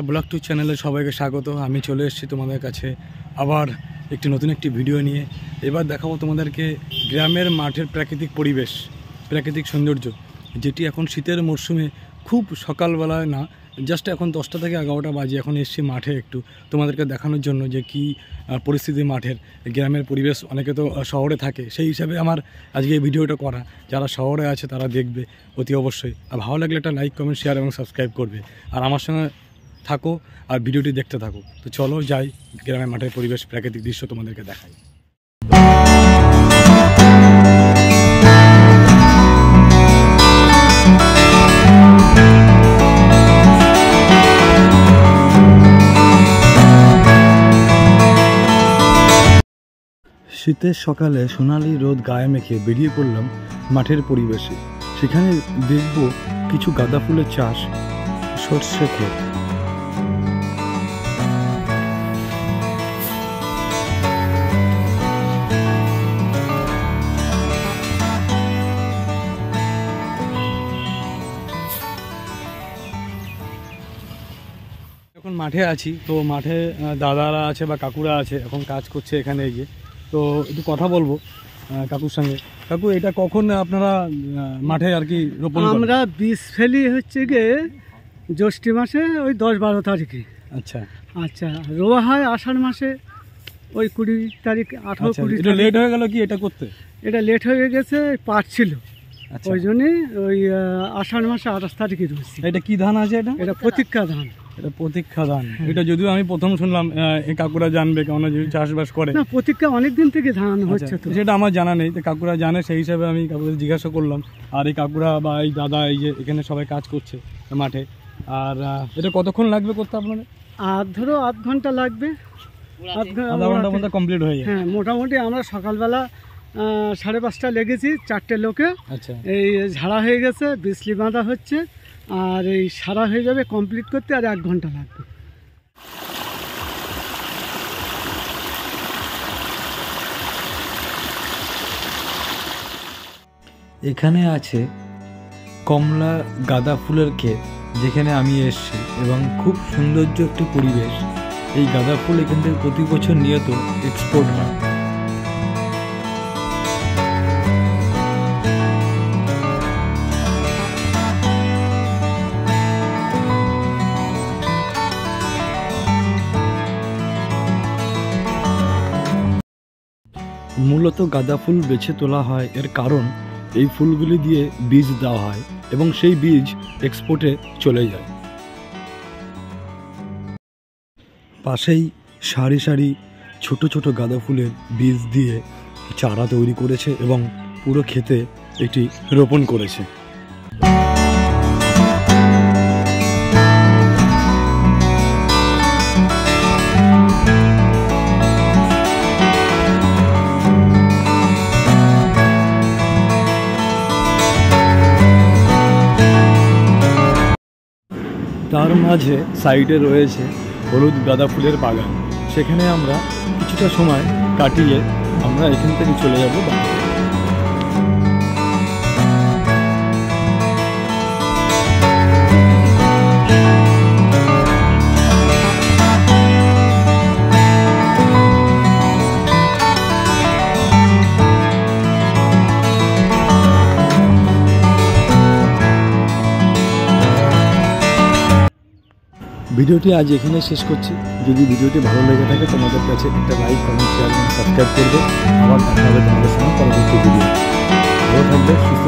Bangla blog two চ্যানেলে সবাইকে স্বাগত। আমি চলে এসেছি তোমাদের কাছে আবার নতুন একটি ভিডিও নিয়ে। এবার দেখাবো তোমাদেরকে গ্রামের মাঠের প্রাকৃতিক পরিবেশ, প্রাকৃতিক সৌন্দর্য, যেটি এখন শীতের মরশুমে খুব সকালবেলায় না, জাস্ট এখন 10টা থেকে 11টা বাজে, এখন এসছি মাঠে একটু তোমাদেরকে দেখানোর জন্য যে কি পরিস্থিতি মাঠের, গ্রামের পরিবেশ। অনেকে তো শহরে থাকে, সেই হিসাবে আমার আজকে এই ভিডিওটা করা। যারা শহরে আছে তারা দেখবে অতি অবশ্যই, আর ভালো লাগলে একটা লাইক, কমেন্ট, শেয়ার এবং সাবস্ক্রাইব করবে, আর আমার সঙ্গে থাকো আর ভিডিওটি দেখতে থাকো। তো চলো যাই, গ্রামের মাঠের পরিবেশ, প্রাকৃতিক দৃশ্য তোমাদেরকে দেখাই। শীতের সকালে সোনালি রোদ গায়ে মেখে বেরিয়ে পড়লাম মাঠের পরিবেশে। সেখানে দেখব কিছু গাঁদা ফুলের চাষ, সর্ষে ক্ষেত। এখন মাঠে আছি, তো মাঠে দাদারা আছে বা কাকুরা আছে, এখন কাজ করছে এখানে। এই যে, তো একটু কথা বলবো কাকুর সঙ্গে। কাকু, এটা কখন আপনারা মাঠে আর কি রোপণ? আমরা বীজ ফেলি হচ্ছে গিয়ে জ্যৈষ্ঠ মাসে ওই 10-12 তারিখে। আচ্ছা আচ্ছা, রোয়া হয় আষাঢ় মাসে ওই 20 তারিখ, 18-20। এটা লেট হয়ে গেল কি এটা করতে? এটা লেট হয়ে গেছে, পাট ছিল, ওই জন্যে ওই আষাঢ় মাসে 28 তারিখে রয়েছে। এটা কি ধান আছে? এটা প্রতীক্ষা ধান। এটা প্রতীক্ষা ধান। এটা যদিও আমি প্রথম শুনলাম, এই কাকুরা জানবে কেমন যদি চাষবাস করে। না, প্রতীক্ষা অনেকদিন থেকে ধান হচ্ছে, তো সেটা আমার জানা নেই, তো কাকুরা জানে, সেই হিসাবে আমি কাকুদের জিজ্ঞাসা করলাম। আর এই কাকুরা বা এই দাদা, এই যে এখানে সবাই কাজ করছে মাঠে। আর এটা কতক্ষণ লাগবে করতে আপনাদের? ধরো আধ ঘন্টা লাগবে, আধা ঘন্টার মধ্যে কমপ্লিট হয়ে যায়। হ্যাঁ, মোটামুটি আমরা সকালবেলা 5:30 লেগেছি, 4টে লোকে। আচ্ছা, এই ঝাড়া হয়ে গেছে, বিজলি বাঁধা হচ্ছে, আর এই সারা হয়ে যাবে কমপ্লিট করতে, আর 1 ঘন্টা লাগবে। এখানে আছে কমলা গাঁদা ফুলের ক্ষেত, যেখানে আমি এসেছি, এবং খুব সৌন্দর্য একটি পরিবেশ। এই গাঁদা ফুল এখান থেকে প্রতি বছর নিয়ত এক্সপোর্ট হয়। মূলত গাঁদা ফুল বেছে তোলা হয়, এর কারণ এই ফুলগুলি দিয়ে বীজ দেওয়া হয় এবং সেই বীজ এক্সপোর্টে চলে যায়। পাশেই সারি সারি ছোট ছোট গাঁদা ফুলের বীজ দিয়ে চারা তৈরি করেছে এবং পুরো ক্ষেতে এটি রোপণ করেছে। তার মাঝে সাইডে রয়েছে হলুদ গাঁদা ফুলের বাগান। সেখানে আমরা কিছুটা সময় কাটিয়ে আমরা এখান থেকে চলে যাব বাড়ি। ভিডিওটি আজ এখানে শেষ করছি। যদি ভিডিওটি ভালো লেগে থাকে তোমাদের কাছে, একটা লাইক, কমেন্ট, শেয়ার এবং সাবস্ক্রাইব করবে। আবার দেখা হবে তোমাদের সঙ্গে পরবর্তী ভিডিও। ভালো থাকবে, সুস্থ